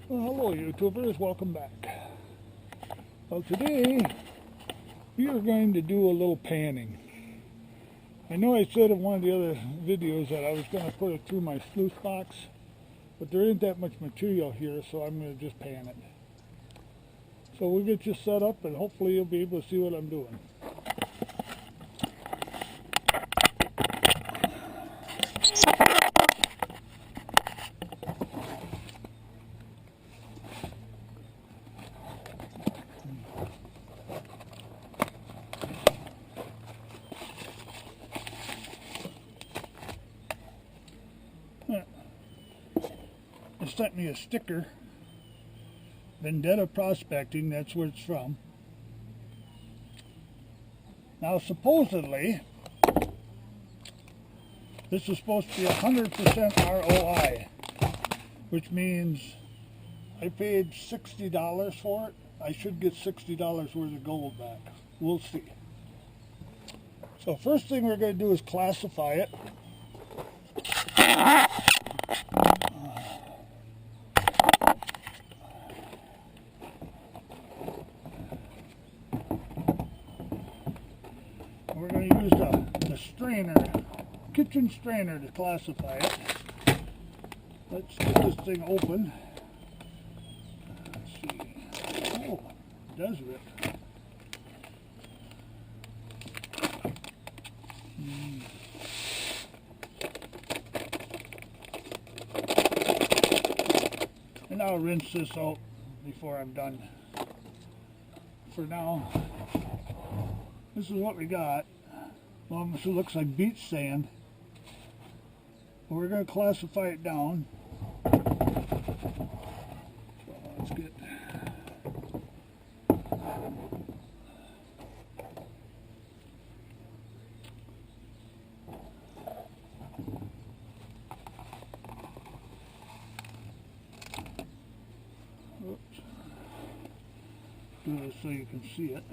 Well, hello YouTubers, welcome back. Well, today we are going to do a little panning. I know I said in one of the other videos that I was going to put it through my sluice box, but there isn't that much material here, so I'm going to just pan it. So we'll get you set up and hopefully you'll be able to see what I'm doing. They sent me a sticker, Vendetta Prospecting, that's where it's from. Now supposedly, this is supposed to be 100% ROI, which means I paid $60 for it. I should get $60 worth of gold back. We'll see. So first thing we're going to do is classify it. We're going to use the strainer, kitchen strainer, to classify it. Let's get this thing open. Let's see. Oh, it does rip. And I'll rinse this out before I'm done. For now, this is what we got. Well, it looks like beach sand. But we're going to classify it down. So let's get... Oops. Do this so you can see it.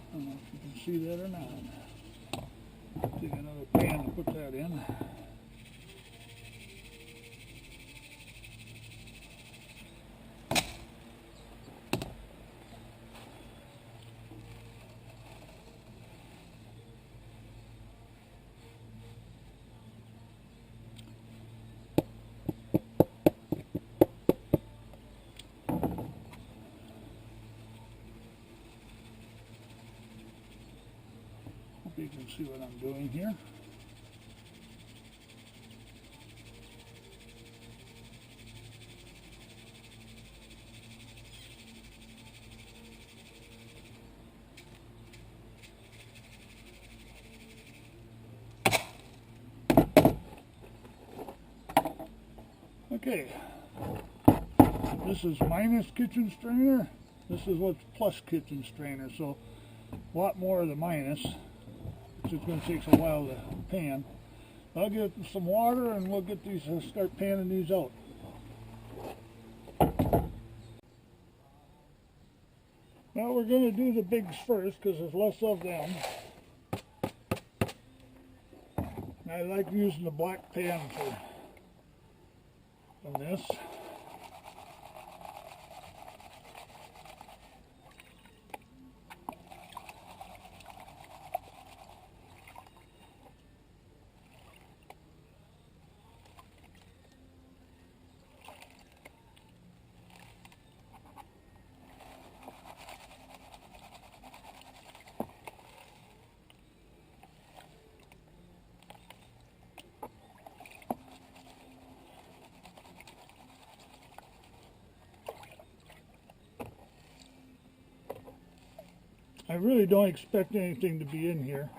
I don't know if you can see that or not. Take another pan to put that in. You can see what I'm doing here. Okay, this is minus kitchen strainer. This is what's plus kitchen strainer, so a lot more of the minus. It's going to take a while to pan. I'll get some water and we'll get these, start panning these out. Well, we're going to do the bigs first because there's less of them. And I like using the black pan for this. I really don't expect anything to be in here.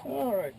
All right.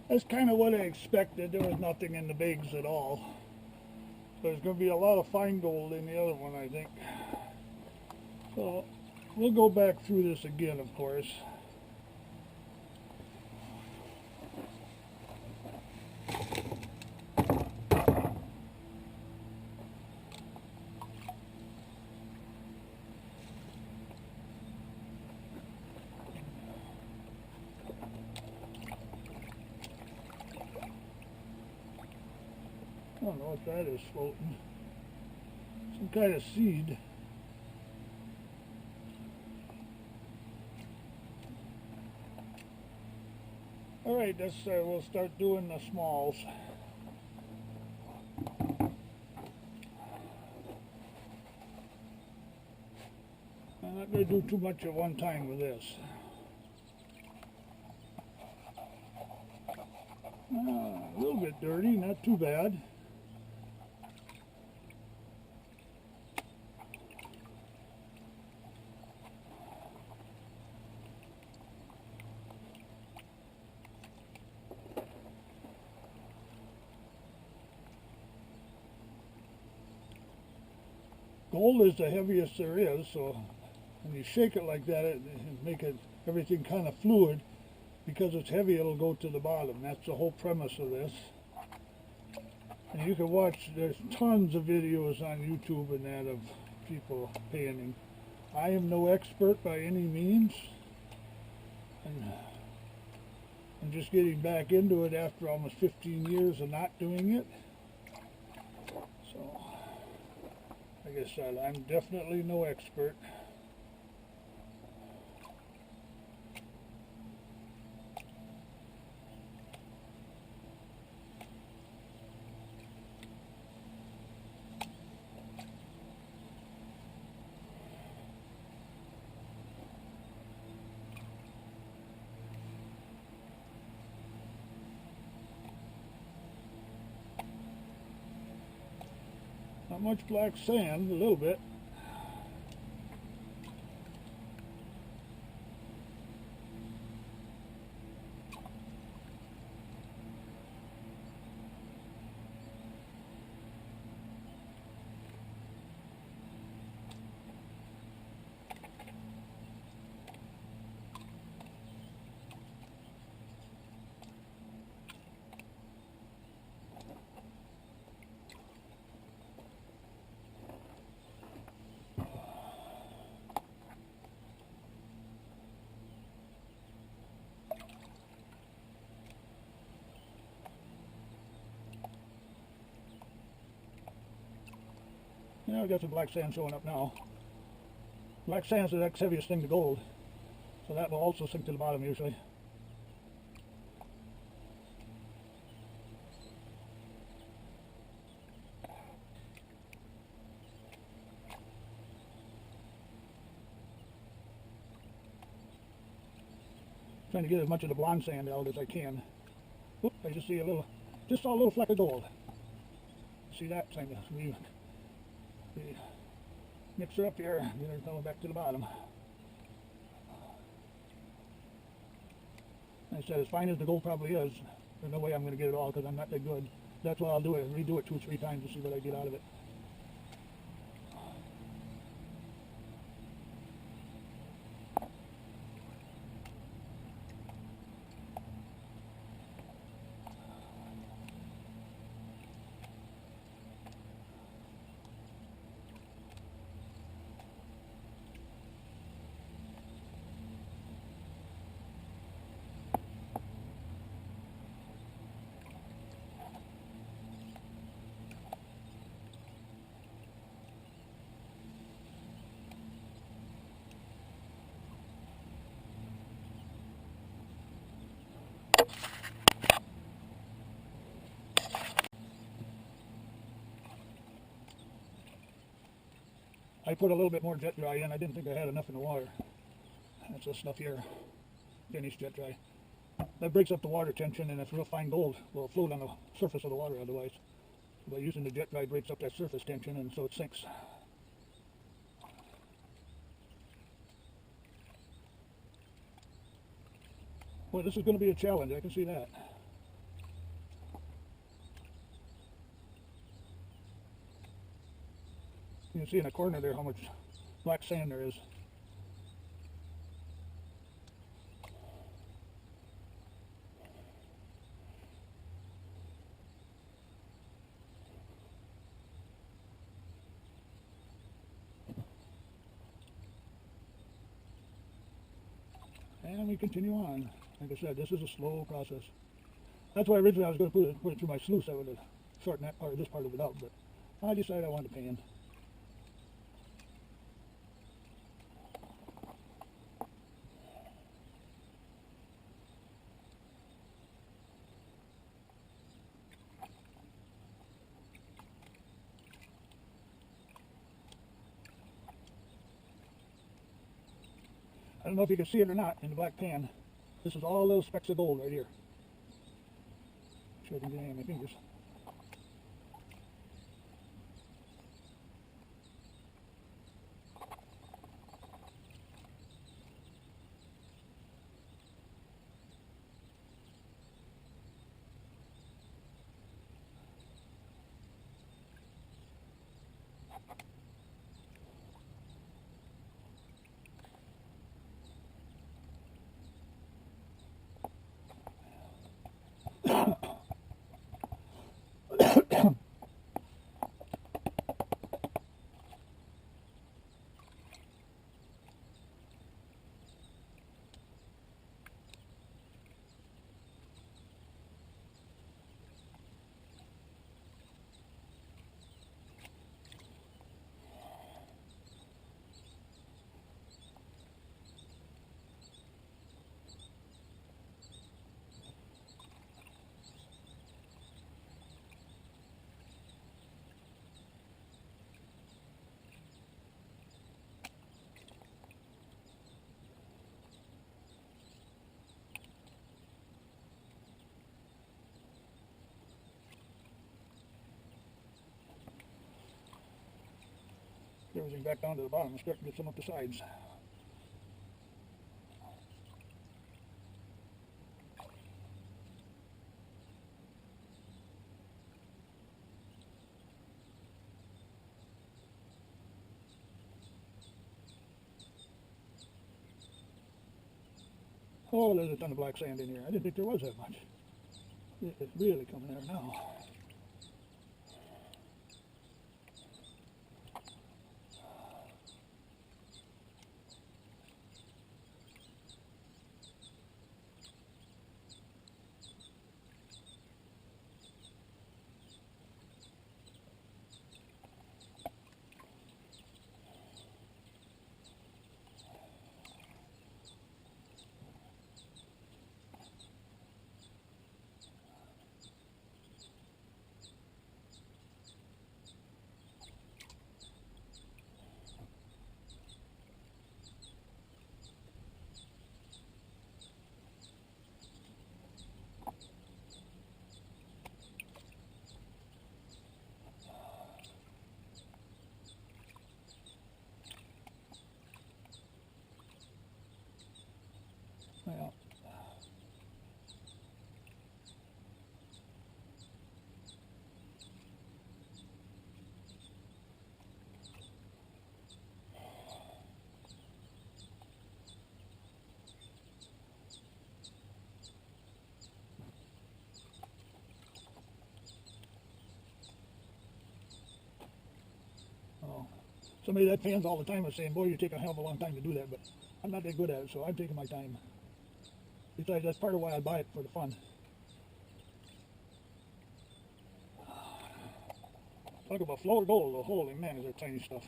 That's kind of what I expected. There was nothing in the bigs at all. There's going to be a lot of fine gold in the other one, I think. So we'll go back through this again, of course. I don't know what that is floating. Some kind of seed. Alright, we'll start doing the smalls. I'm not going to do too much at one time with this. A little bit dirty, not too bad. Gold is the heaviest there is, so when you shake it like that, it make everything kind of fluid. Because it's heavy, it'll go to the bottom. That's the whole premise of this. And you can watch, there's tons of videos on YouTube and that of people panning. I am no expert by any means. And I'm just getting back into it after almost 15 years of not doing it. So, like I said, I'm definitely no expert. Not much black sand, a little bit. Yeah, I got some black sand showing up now. Black sand is the next heaviest thing to gold, so that will also sink to the bottom usually. Trying to get as much of the blonde sand out as I can. Oop, I just see just saw a little fleck of gold. See that? Thing? Mix her up here, get her going back to the bottom. Like I said, as fine as the gold probably is, there's no way I'm going to get it all because I'm not that good. That's what I'll do, is redo it 2 or 3 times to see what I get out of it. I put a little bit more jet dry in. I didn't think I had enough in the water. That's this stuff here, finished jet dry. That breaks up the water tension, and it's real fine gold. Will float on the surface of the water otherwise. By using the jet dry, breaks up that surface tension, and so it sinks. Well, this is going to be a challenge, I can see that. You can see in the corner there how much black sand there is. And we continue on. Like I said, this is a slow process. That's why originally I was going to put it through my sluice. I would have shortened that part, this part of it out, but I decided I wanted to pan. I don't know if you can see it or not in the black pan. This is all little specks of gold right here. See if I can get any of my fingers. Get everything back down to the bottom and start to get some up the sides. Oh, there's a ton of black sand in here. I didn't think there was that much. It's really coming there now. Well, oh. Somebody that pans all the time is saying, boy, you take a hell of a long time to do that, but I'm not that good at it, so I'm taking my time. Besides, that's part of why I buy it, for the fun. Talk about flour gold, oh, holy man, is that tiny stuff.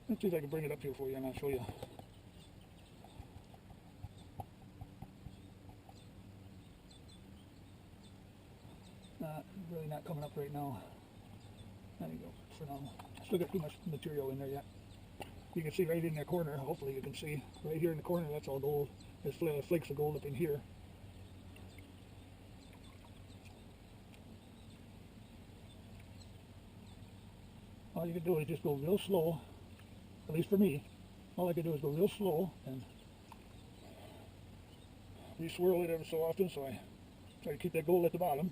Let's see if I can bring it up here for you and I'll show you. Really not coming up right now. There you go, for now. Still got too much material in there yet. You can see right in the corner, hopefully you can see, right here in the corner, that's all gold. There's flakes of gold up in here. All you can do is just go real slow, at least for me. All I can do is go real slow and re-swirl it every so often, so I try to keep that gold at the bottom.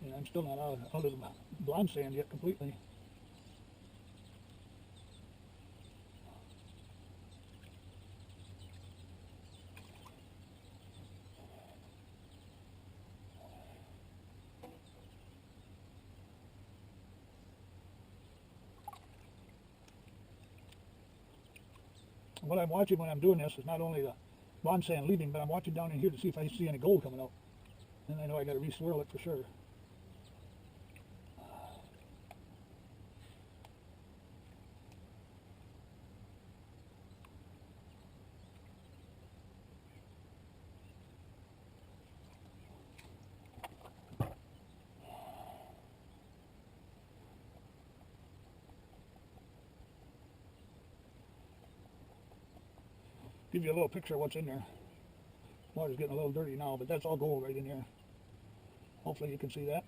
And I'm still not out of the blonde sand yet completely. What I'm watching when I'm doing this is not only the blonde sand leaving, but I'm watching down in here to see if I see any gold coming out. And I know I got to re-swirl it for sure. Give you a little picture of what's in there. Water's getting a little dirty now, but that's all gold right in here. Hopefully you can see that.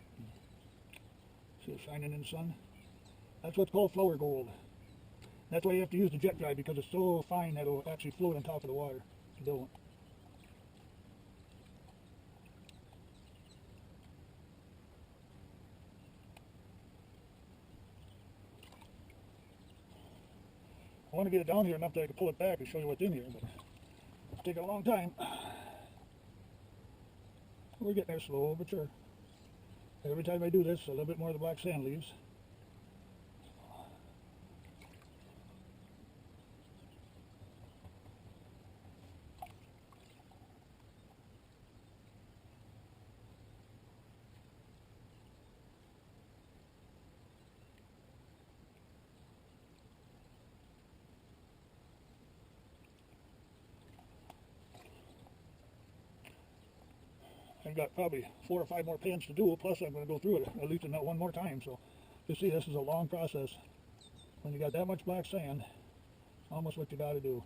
See it shining in the sun? That's what's called flower gold. That's why you have to use the jet dry, because it's so fine that it'll actually float on top of the water. It don't. I want to get it down here enough that I can pull it back and show you what's in here, but it'll take a long time. We're getting there slow but sure. Every time I do this, a little bit more of the black sand leaves. I've got probably 4 or 5 more pans to do, plus I'm going to go through it at least in that one more time. So you see, this is a long process. When you got that much black sand, almost what you got to do.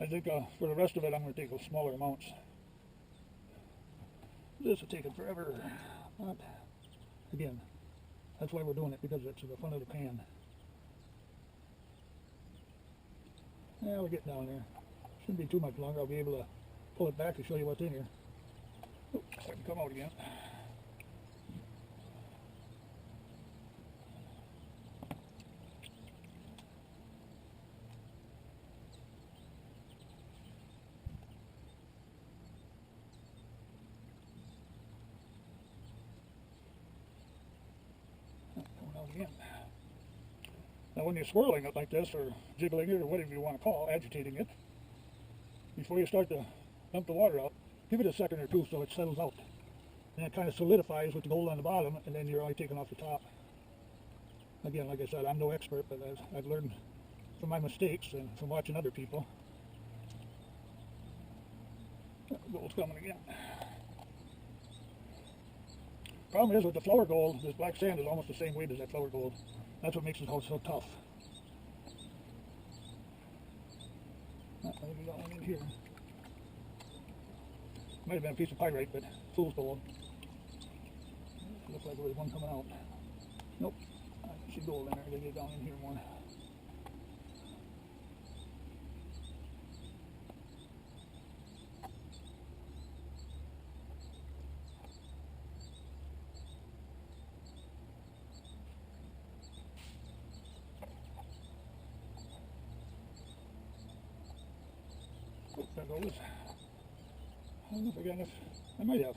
I think for the rest of it, I'm going to take those smaller amounts. This will take it forever. But again, that's why we're doing it, because it's to the front of the pan. Yeah, we're getting down there. Shouldn't be too much longer. I'll be able to pull it back to show you what's in here. Oops, I can come out again. Again. Now when you're swirling it like this, or jiggling it, or whatever you want to call, agitating it, before you start to dump the water out, give it a second or two so it settles out. And it kind of solidifies with the gold on the bottom, and then you're only taking off the top. Again, like I said, I'm no expert, but I've learned from my mistakes and from watching other people. Gold's coming again. Problem is with the flower gold, this black sand is almost the same weight as that flower gold. That's what makes it so tough. I think we got one in here. Might have been a piece of pyrite, but fool's gold. Looks like there was one coming out. Nope. I can see gold in there. I gotta get down in here more. There goes. I don't know if I got enough. I might have.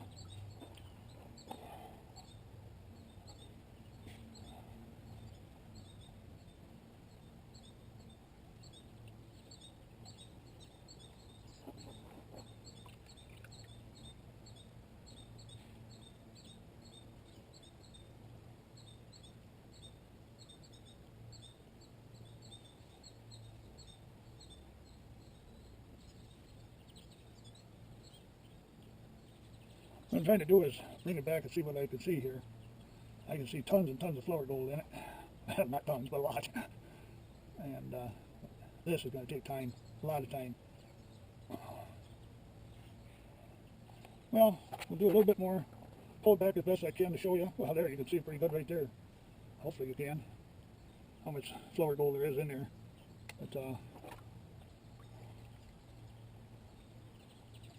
What I'm trying to do is bring it back and see what I can see here. I can see tons and tons of flower gold in it. Not tons, but a lot. And This is going to take time, a lot of time. Well, we'll do a little bit more. Pull it back as best I can to show you. Well, there, you can see it pretty good right there. Hopefully you can. How much flower gold there is in there. But,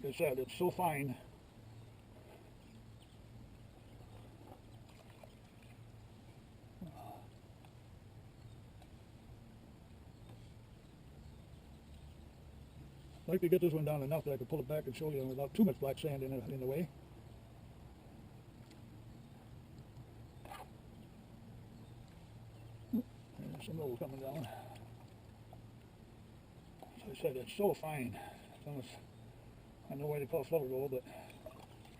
like I said, it's so fine. I'd like to get this one down enough that I could pull it back and show you without too much black sand in the way. There's some gold coming down. As I said, it's so fine. It's almost, I don't know why they call it flower gold, but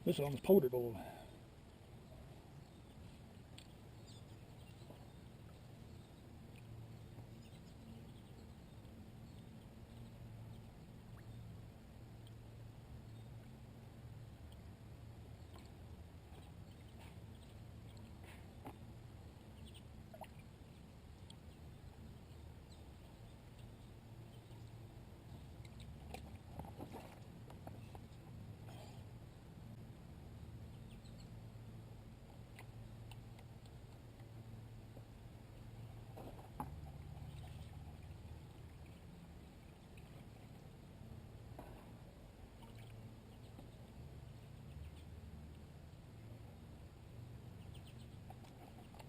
this is almost powder gold.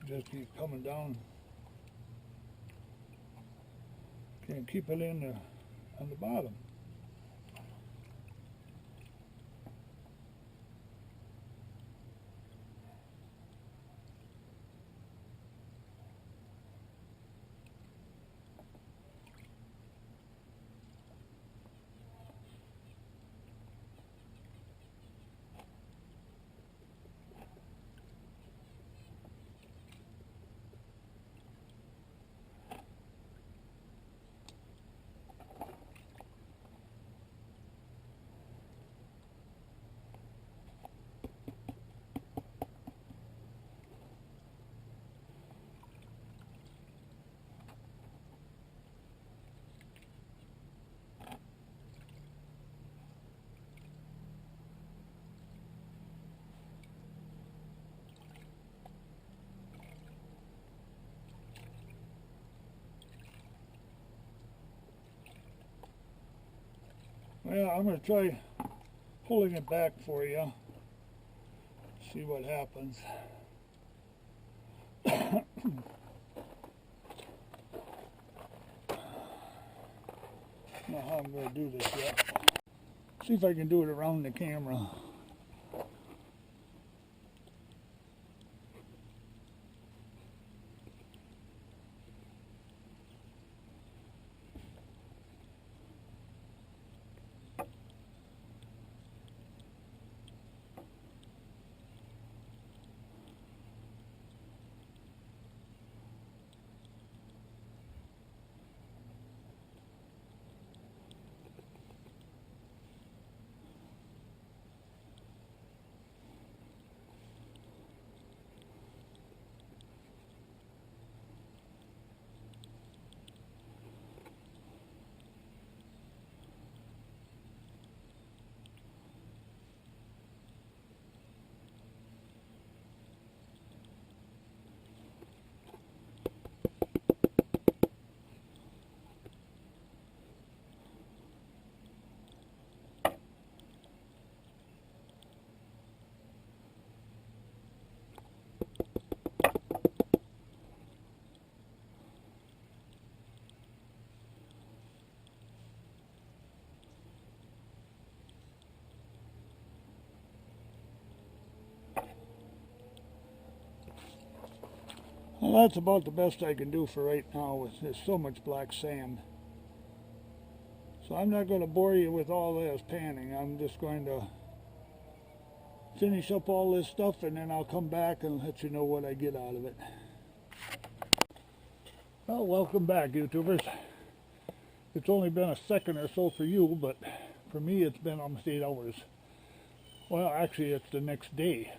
Just keep coming down. Can't keep it in there on the bottom. Well, I'm going to try pulling it back for you. See what happens. Know how I'm going to do this yet. See if I can do it around the camera. Well, that's about the best I can do for right now with there's so much black sand. So I'm not going to bore you with all this panning. I'm just going to finish up all this stuff and then I'll come back and let you know what I get out of it. Well, welcome back, YouTubers. It's only been a second or so for you, but for me it's been almost 8 hours. Well, actually it's the next day.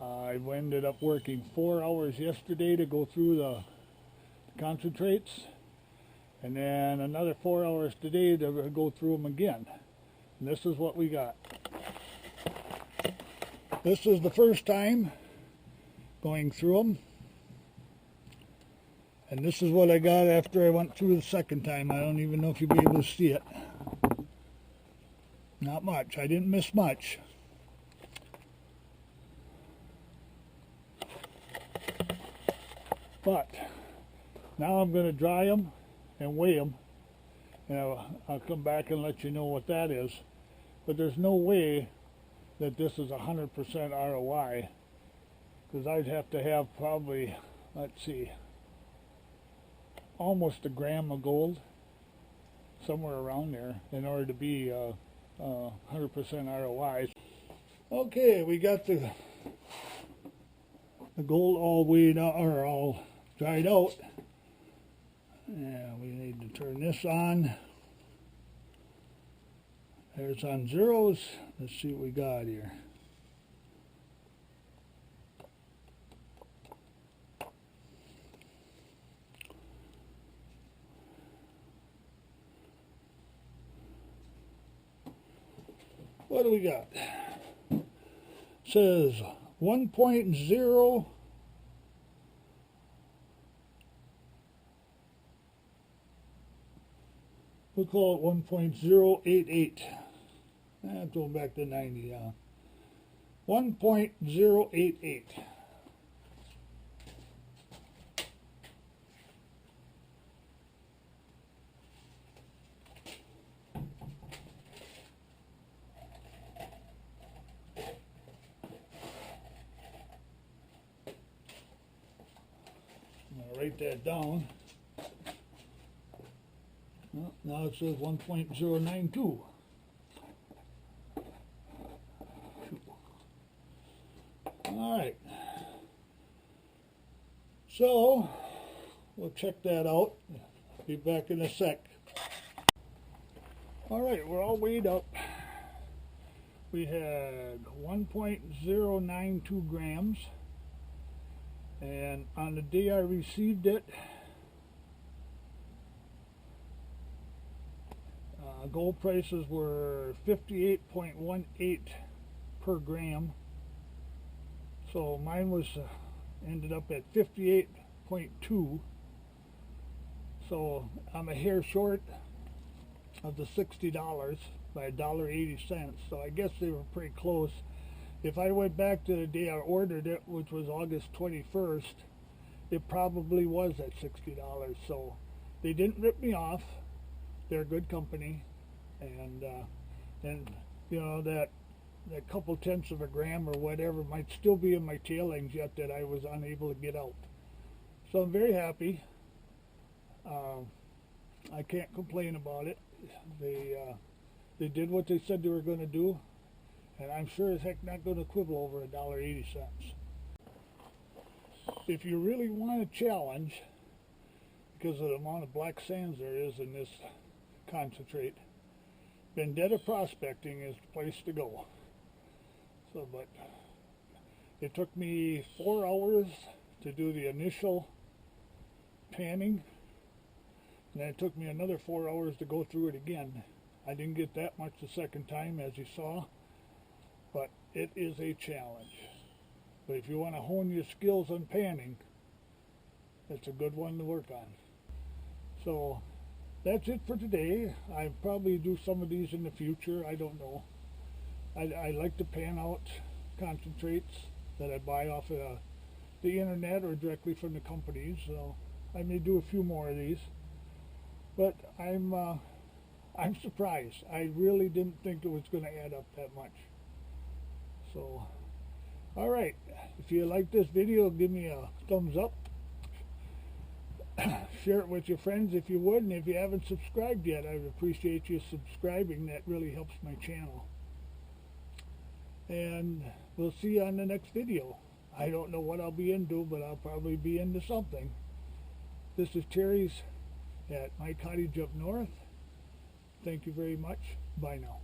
I ended up working 4 hours yesterday to go through the concentrates, and then another 4 hours today to go through them again. And this is what we got. This is the first time going through them, and this is what I got after I went through the second time. I don't even know if you'll be able to see it. Not much. I didn't miss much. But now I'm going to dry them and weigh them, and I'll come back and let you know what that is. But there's no way that this is 100% ROI, because I'd have to have probably, let's see, almost a gram of gold, somewhere around there, in order to be 100% ROI. Okay, we got the gold all weighed out, or all dried out. And we need to turn this on. There's on zeros. Let's see what we got here. What do we got? It says 1.0. We'll call it 1.088. I'm going back to 90. 1.088. I'm going to write that down. Well, now it says 1.092. All right. So we'll check that out. Be back in a sec. All right, we're all weighed up. We had 1.092 grams, and on the day I received it, gold prices were 58.18 per gram. So mine was ended up at 58.2. So I'm a hair short of the $60 by $1.80. So I guess they were pretty close. If I went back to the day I ordered it, which was August 21st, it probably was at $60. So they didn't rip me off. They're a good company, and you know, that couple tenths of a gram or whatever might still be in my tailings yet that I was unable to get out. So I'm very happy. I can't complain about it. They did what they said they were going to do, and I'm sure as heck not going to quibble over $1.80. If you really want a challenge, because of the amount of black sands there is in this concentrate, Vendetta Prospecting is the place to go. So, but it took me 4 hours to do the initial panning, and then it took me another 4 hours to go through it again. I didn't get that much the second time, as you saw, but it is a challenge. But if you want to hone your skills on panning, it's a good one to work on. So that's it for today. I'll probably do some of these in the future. I don't know. I like to pan out concentrates that I buy off of the internet or directly from the companies. So I may do a few more of these. But I'm surprised. I really didn't think it was going to add up that much. So, all right. If you like this video, give me a thumbs up. Share it with your friends if you would, and if you haven't subscribed yet, I would appreciate you subscribing. That really helps my channel. And we'll see you on the next video. I don't know what I'll be into, but I'll probably be into something. This is Terry's at my cottage up north. Thank you very much. Bye now.